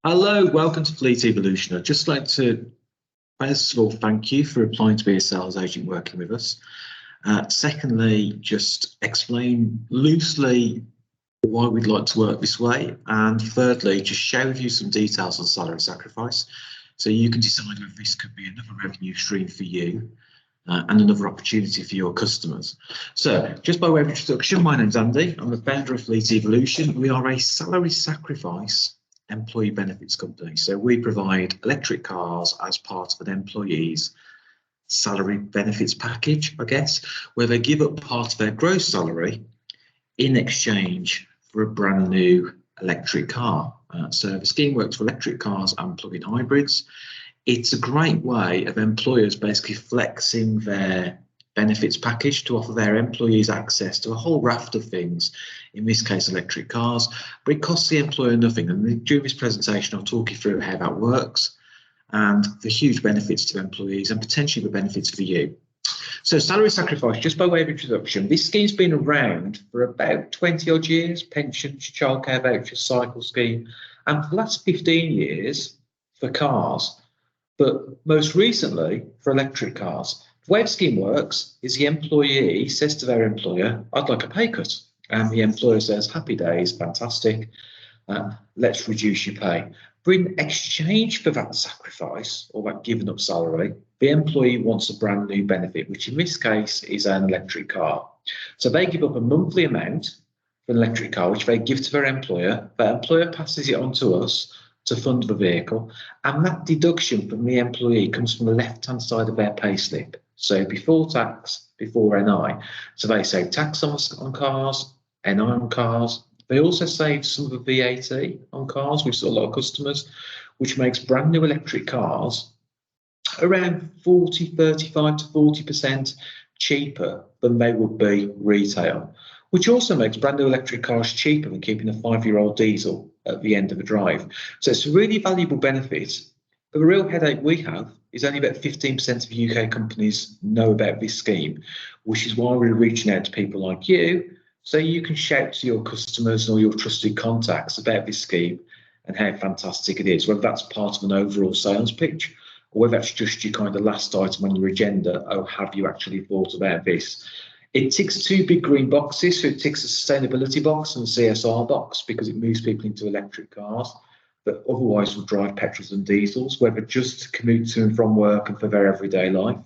Hello, welcome to Fleet Evolution. I'd just like to, first of all, thank you for applying to be a sales agent working with us. Secondly, just explain loosely why we'd like to work this way. And thirdly, just share with you some details on salary sacrifice so you can decide whether this could be another revenue stream for you and another opportunity for your customers. So just by way of introduction, my name's Andy. I'm the founder of Fleet Evolution. We are a salary sacrifice employee benefits company. So we provide electric cars as part of an employee's salary benefits package, I guess, where they give up part of their gross salary in exchange for a brand new electric car. So the scheme works for electric cars and plug-in hybrids. It's a great way of employers basically flexing their benefits package to offer their employees access to a whole raft of things, in this case electric cars, but it costs the employer nothing. And during this presentation I'll talk you through how that works and the huge benefits to employees and potentially the benefits for you. So salary sacrifice, just by way of introduction, this scheme's been around for about 20 odd years, pensions, childcare voucher, cycle scheme, and for the last 15 years for cars, but most recently for electric cars. The way the scheme works is the employee says to their employer, I'd like a pay cut. And the employer says, happy days, fantastic, let's reduce your pay. But in exchange for that sacrifice or that given up salary, the employee wants a brand new benefit, which in this case is an electric car. So they give up a monthly amount for an electric car, which they give to their employer. Their employer passes it on to us to fund the vehicle, and that deduction from the employee comes from the left-hand side of their pay slip. So before tax, before NI. So they save tax on cars, NI on cars. They also save some of the VAT on cars. We've got a lot of customers, which makes brand new electric cars around 35 to 40% cheaper than they would be retail, which also makes brand new electric cars cheaper than keeping a 5-year-old diesel at the end of a drive. So it's a really valuable benefit. But the real headache we have is only about 15% of UK companies know about this scheme, which is why we're reaching out to people like you, so you can shout to your customers or your trusted contacts about this scheme and how fantastic it is, whether that's part of an overall sales pitch or whether that's just your kind of last item on your agenda. Oh, have you actually thought about this? It ticks two big green boxes. So it ticks the sustainability box and the CSR box because it moves people into electric cars that otherwise would drive petrols and diesels, whether just to commute to and from work and for their everyday life,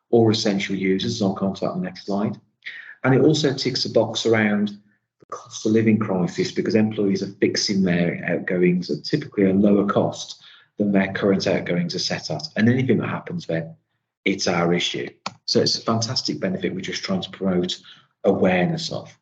or essential users. I'll come to that on the next slide. And it also ticks a box around the cost of living crisis because employees are fixing their outgoings at typically a lower cost than their current outgoings are set at. And anything that happens then, it's our issue. So it's a fantastic benefit we're just trying to promote awareness of.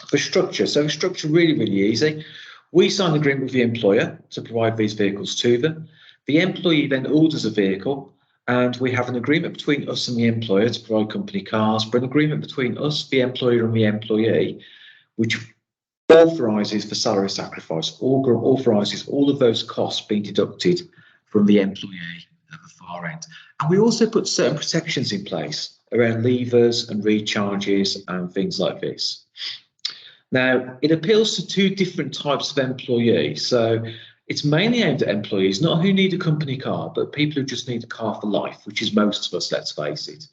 For structure, so the structure really, really easy. We sign an agreement with the employer to provide these vehicles to them. The employee then orders a vehicle and we have an agreement between us and the employer to provide company cars, but an agreement between us, the employer and the employee, which authorises for salary sacrifice, authorises all of those costs being deducted from the employee at the far end. And we also put certain protections in place around levers and recharges and things like this. Now, it appeals to two different types of employee. So it's mainly aimed at employees, not who need a company car, but people who just need a car for life, which is most of us, let's face it.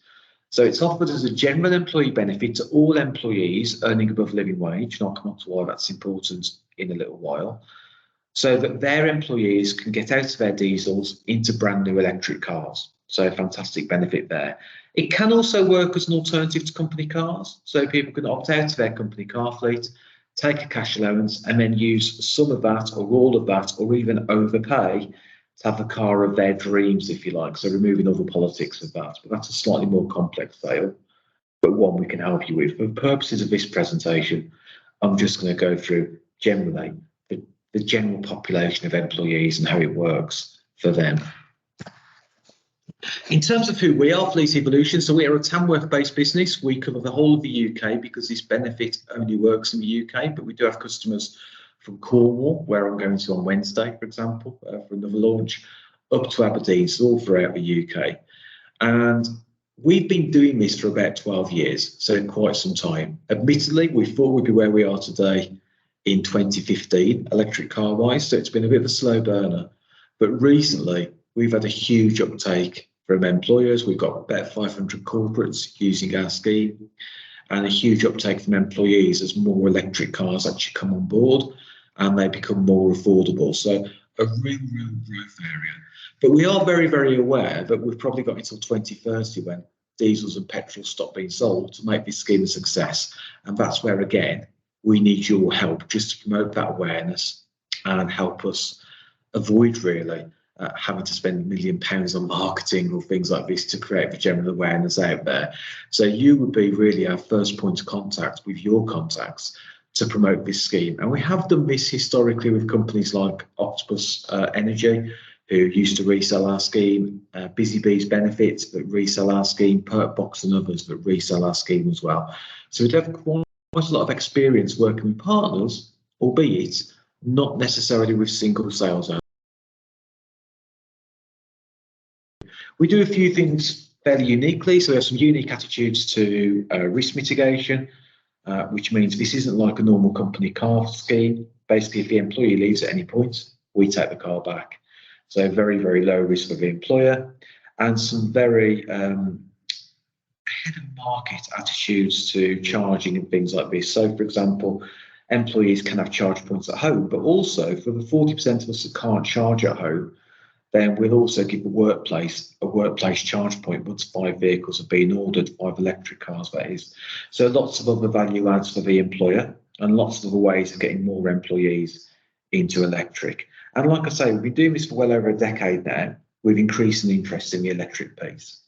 So it's offered as a general employee benefit to all employees earning above living wage, and I'll come on to why that's important in a little while, so that their employees can get out of their diesels into brand new electric cars. So a fantastic benefit there. It can also work as an alternative to company cars. So people can opt out of their company car fleet, take a cash allowance and then use some of that or all of that or even overpay to have the car of their dreams, if you like. So removing all the politics of that. But that's a slightly more complex sale, but one we can help you with. For the purposes of this presentation, I'm just going to go through generally the general population of employees and how it works for them. In terms of who we are, Fleet Evolution, so we are a Tamworth-based business. We cover the whole of the UK because this benefit only works in the UK, but we do have customers from Cornwall, where I'm going to on Wednesday, for example, for another launch, up to Aberdeen, so all throughout the UK. And we've been doing this for about 12 years, so quite some time. Admittedly, we thought we'd be where we are today in 2015, electric car wise. So it's been a bit of a slow burner. But recently, we've had a huge uptake from employers. We've got about 500 corporates using our scheme, and a huge uptake from employees as more electric cars actually come on board and they become more affordable. So a real growth area. But we are very, very aware that we've probably got until 2030 when diesels and petrol stop being sold to make this scheme a success. And that's where, again, we need your help just to promote that awareness and help us avoid really having to spend £1 million on marketing or things like this to create the general awareness out there. So you would be really our first point of contact with your contacts to promote this scheme. And we have done this historically with companies like Octopus Energy, who used to resell our scheme, Busy Bees Benefits that resell our scheme, Perkbox and others that resell our scheme as well. So we'd have quite a lot of experience working with partners, albeit not necessarily with single sales owners. We do a few things fairly uniquely. So there's some unique attitudes to risk mitigation, which means this isn't like a normal company car scheme. Basically, if the employee leaves at any point, we take the car back. So very, very low risk for the employer, and some very ahead of market attitudes to charging and things like this. So for example, employees can have charge points at home, but also for the 40% of us that can't charge at home, then we'll also give the workplace a workplace charge point once 5 vehicles have been ordered, 5 electric cars that is. So lots of other value adds for the employer and lots of other ways of getting more employees into electric. And like I say, we've been doing this for well over a decade now with increasing interest in the electric piece.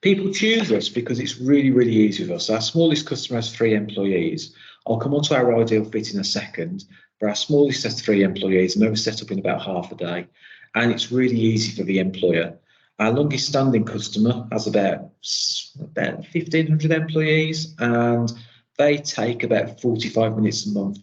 People choose us because it's really, really easy with us. Our smallest customer has 3 employees. I'll come on to our ideal fit in a second, but our smallest has 3 employees and they were set up in about half a day. And it's really easy for the employer. Our longest standing customer has about 1,500 employees and they take about 45 minutes a month.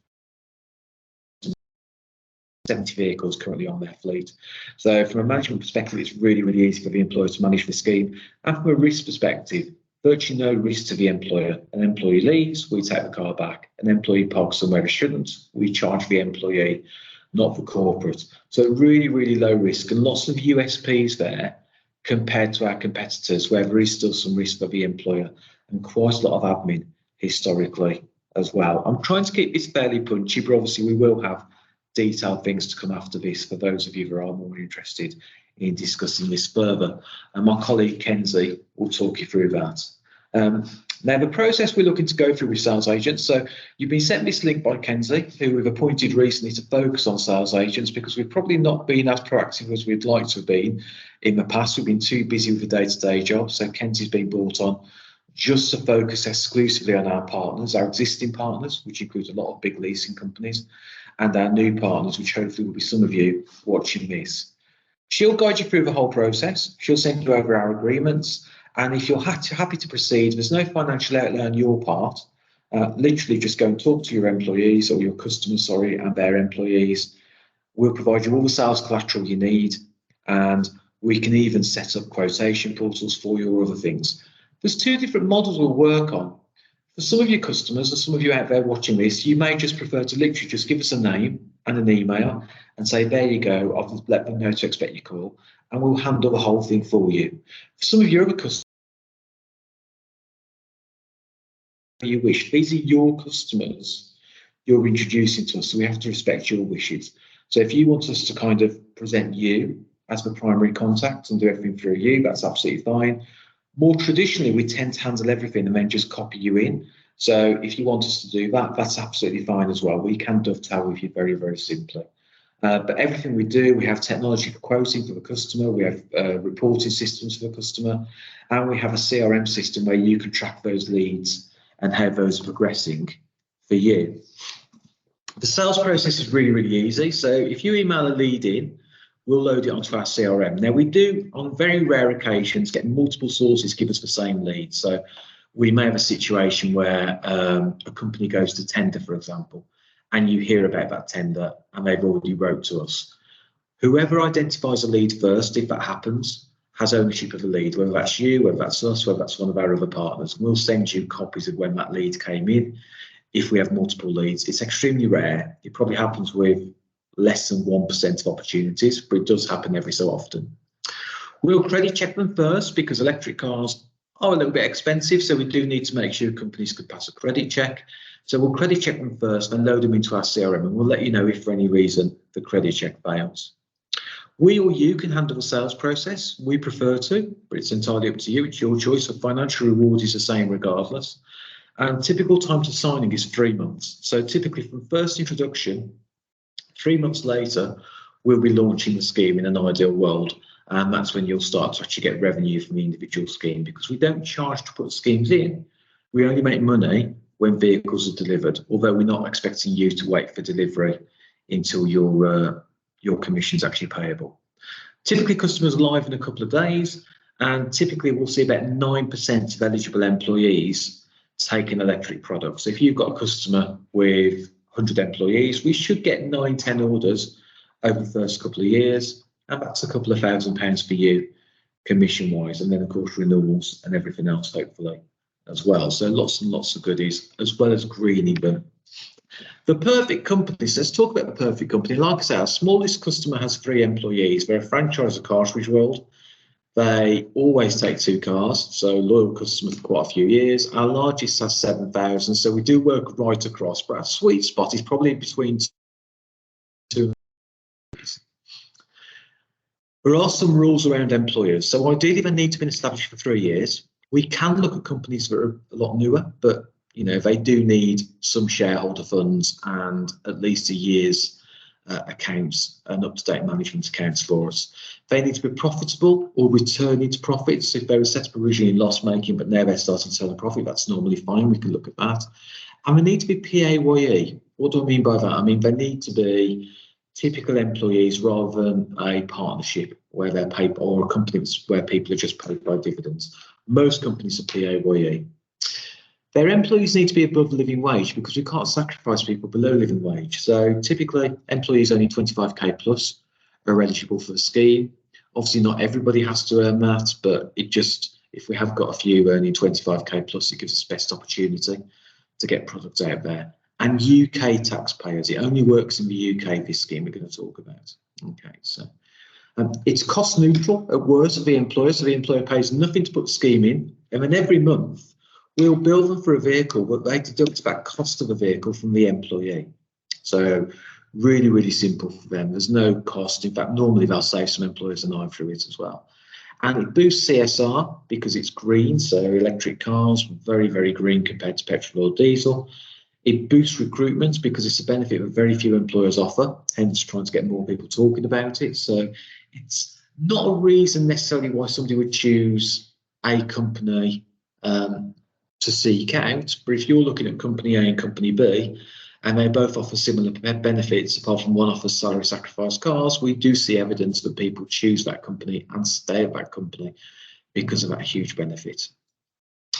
70 vehicles currently on their fleet. So from a management perspective, it's really, really easy for the employer to manage the scheme. And from a risk perspective, virtually no risk to the employer. An employee leaves, we take the car back. An employee parks somewhere it shouldn't, we charge the employee, not the corporate. So really, really low risk and lots of USPs there compared to our competitors, where there is still some risk for the employer and quite a lot of admin historically as well. I'm trying to keep this fairly punchy, but obviously we will have detailed things to come after this for those of you who are more interested in discussing this further. And my colleague Kenzie will talk you through that. Now, the process we're looking to go through with sales agents. So you've been sent this link by Kenzie, who we've appointed recently to focus on sales agents because we've probably not been as proactive as we'd like to have been in the past. We've been too busy with the day-to-day job. So Kenzie's been brought on just to focus exclusively on our partners, our existing partners, which includes a lot of big leasing companies, and our new partners, which hopefully will be some of you watching this. She'll guide you through the whole process. She'll send you over our agreements. And if you're happy to proceed, there's no financial outlay on your part. Literally just go and talk to your employees or your customers, and their employees. We'll provide you all the sales collateral you need. And we can even set up quotation portals for you or other things. There's 2 different models we'll work on. For some of your customers and some of you out there watching this, you may just prefer to literally just give us a name and an email and say, there you go, I'll let them know to expect your call, and we'll handle the whole thing for you. For some of your other customers, you wish, these are your customers you're introducing to us, so we have to respect your wishes. So if you want us to kind of present you as the primary contact and do everything through you, that's absolutely fine. More traditionally, we tend to handle everything and then just copy you in. So if you want us to do that, that's absolutely fine as well. We can dovetail with you very, very simply. But everything we do, we have technology for quoting for the customer, we have reporting systems for the customer, and we have a CRM system where you can track those leads and how those are progressing for you. The sales process is really, really easy. So if you email a lead in, we'll load it onto our CRM. Now, we do, on very rare occasions, get multiple sources give us the same lead. So we may have a situation where a company goes to tender, for example, and you hear about that tender and they've already wrote to us. Whoever identifies a lead first, if that happens, has ownership of the lead, whether that's you, whether that's us, whether that's one of our other partners. We'll send you copies of when that lead came in. if we have multiple leads. It's extremely rare. It probably happens with less than 1% of opportunities, but it does happen every so often. We'll credit check them first because electric cars are a little bit expensive, so we do need to make sure companies could pass a credit check. So we'll credit check them first and load them into our CRM, and we'll let you know if for any reason the credit check fails. We or you can handle the sales process. We prefer to, but it's entirely up to you. It's your choice. The financial reward is the same regardless. And typical time to signing is 3 months. So typically from first introduction, 3 months later, we'll be launching the scheme in an ideal world. And that's when you'll start to actually get revenue from the individual scheme, because we don't charge to put schemes in. We only make money when vehicles are delivered, although we're not expecting you to wait for delivery until your commission's actually payable. Typically, customers are live in a couple of days, and typically we'll see about 9% of eligible employees take an electric product. So if you've got a customer with 100 employees, we should get 9-10 orders over the first couple of years, and that's a couple of £1,000 for you commission-wise, and then of course renewals and everything else hopefully as well. So lots and lots of goodies, as well as greening them. The perfect company, so let's talk about the perfect company. Like I say, our smallest customer has 3 employees. They're a franchise of Cartridge World. They always take 2 cars, so loyal customers for quite a few years. Our largest has 7,000, so we do work right across, but our sweet spot is probably between 2. There are some rules around employers. So ideally, they need to have been established for 3 years. We can look at companies that are a lot newer, but they do need some shareholder funds and at least a year's accounts and up-to-date management accounts for us. They need to be profitable or returning to profits. If they were set up originally loss-making, but now they're starting to turn a profit, that's normally fine. We can look at that. And they need to be PAYE. What do I mean by that? I mean, they need to be typical employees rather than a partnership where they're paid, or a company where people are just paid by dividends. Most companies are PAYE. Their employees need to be above living wage because we can't sacrifice people below living wage. So typically employees only 25k plus are eligible for the scheme. Obviously not everybody has to earn that, but if we have got a few earning 25k plus, it gives us best opportunity to get products out there. And UK taxpayers, it only works in the UK, this scheme we're going to talk about. Okay, so it's cost neutral at worst for the employer, so the employer pays nothing to put the scheme in, and then every month we'll bill them for a vehicle, but they deduct that cost of the vehicle from the employee. So really, really simple for them. There's no cost. In fact, normally they'll save some employers an eye through it as well. And it boosts CSR because it's green, so electric cars, very, very green compared to petrol or diesel. It boosts recruitment because it's a benefit that very few employers offer, hence trying to get more people talking about it. So it's not a reason necessarily why somebody would choose a company to seek out, but if you're looking at company A and company B, and they both offer similar benefits, apart from one offers salary sacrifice cars, we do see evidence that people choose that company and stay at that company because of that huge benefit.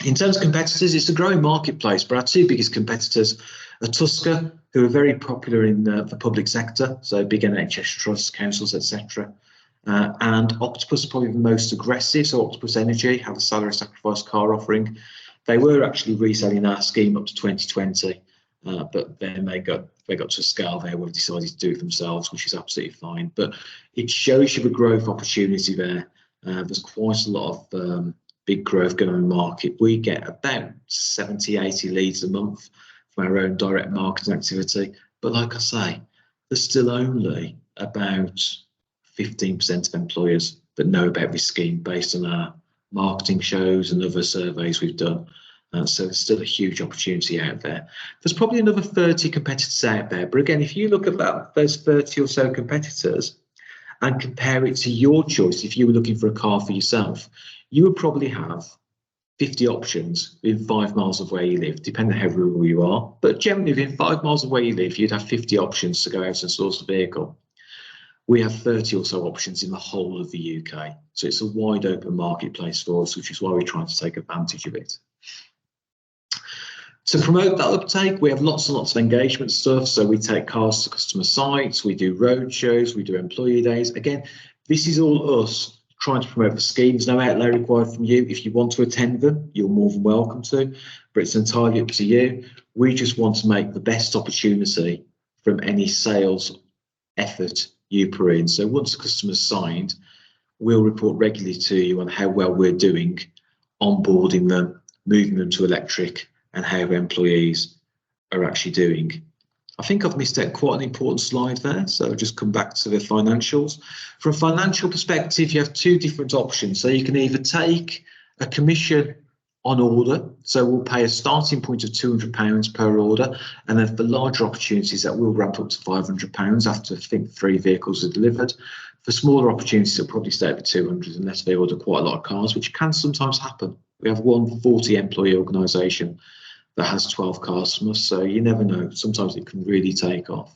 In terms of competitors, it's a growing marketplace, but our 2 biggest competitors are Tusker, who are very popular in the public sector, so big NHS trusts, councils, etc. And Octopus, probably the most aggressive, so Octopus Energy have a salary sacrifice car offering. They were actually reselling our scheme up to 2020, but then they got to a scale there where they decided to do it themselves, which is absolutely fine. But it shows you the growth opportunity there. There's quite a lot of big growth going on in the market. We get about 70, 80 leads a month from our own direct marketing activity. But like I say, there's still only about 15% of employers that know about this scheme based on our marketing shows and other surveys we've done. So there's still a huge opportunity out there. There's probably another 30 competitors out there. But again, if you look at those 30 or so competitors and compare it to your choice, if you were looking for a car for yourself, you would probably have 50 options within 5 miles of where you live, depending on how rural you are. But generally, within 5 miles of where you live, you'd have 50 options to go out and source a vehicle. We have 30 or so options in the whole of the UK. So it's a wide open marketplace for us, which is why we're trying to take advantage of it. To promote that uptake, we have lots and lots of engagement stuff. So we take cars to customer sites, we do road shows, we do employee days. Again, this is all us trying to promote the schemes. No outlay required from you. If you want to attend them, you're more than welcome to, but it's entirely up to you. We just want to make the best opportunity from any sales effort you put in. So once the customer's signed, we'll report regularly to you on how well we're doing, onboarding them, moving them to electric, and how employees are actually doing. I think I've missed out quite an important slide there, so I'll just come back to the financials. From a financial perspective, you have two different options. So you can either take a commission on order, so we'll pay a starting point of £200 per order, and then for larger opportunities that will ramp up to £500 after I think 3 vehicles are delivered. For smaller opportunities, it'll probably stay at 200 unless they order quite a lot of cars, which can sometimes happen. We have one 40 employee organisation that has 12 cars from us, so you never know. Sometimes it can really take off.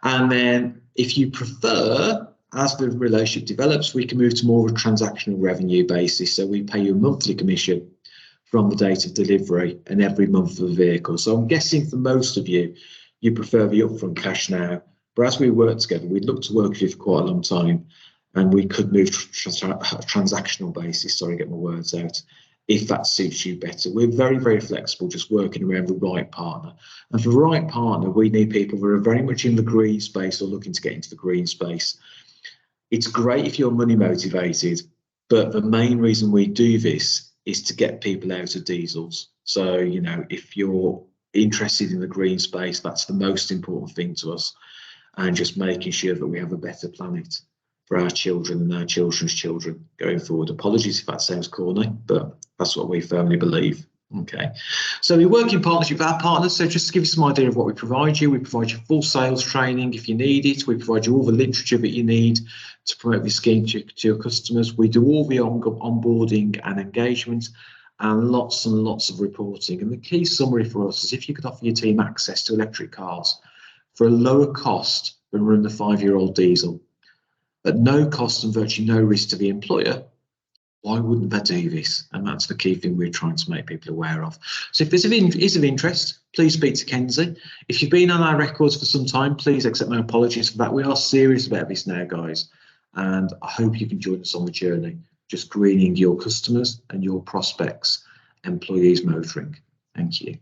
And then if you prefer, as the relationship develops, we can move to more of a transactional revenue basis. So we pay you a monthly commission from the date of delivery and every month for the vehicle. So I'm guessing for most of you, you prefer the upfront cash now. But as we work together, we'd look to work with you for quite a long time, and we could move to transactional basis, sorry, get my words out, if that suits you better. We're very, very flexible, just working around the right partner. And for the right partner, we need people who are very much in the green space or looking to get into the green space. It's great if you're money motivated, but the main reason we do this is to get people out of diesels. So, you know, if you're interested in the green space, that's the most important thing to us, and just making sure that we have a better planet for our children and our children's children going forward. Apologies if that sounds corny, but that's what we firmly believe. Okay, so we work in partnership with our partners. So just to give you some idea of what we provide you full sales training if you need it. We provide you all the literature that you need to promote this scheme to your customers. We do all the onboarding and engagement, and lots of reporting. And the key summary for us is if you could offer your team access to electric cars for a lower cost than running the 5-year-old diesel, at no cost and virtually no risk to the employer, why wouldn't they do this? And that's the key thing we're trying to make people aware of. So if this is of interest, please speak to Kenzie. If you've been on our records for some time, please accept my apologies for that. We are serious about this now, guys. And I hope you can join us on the journey, just greening your customers and your prospects, employees motoring. Thank you.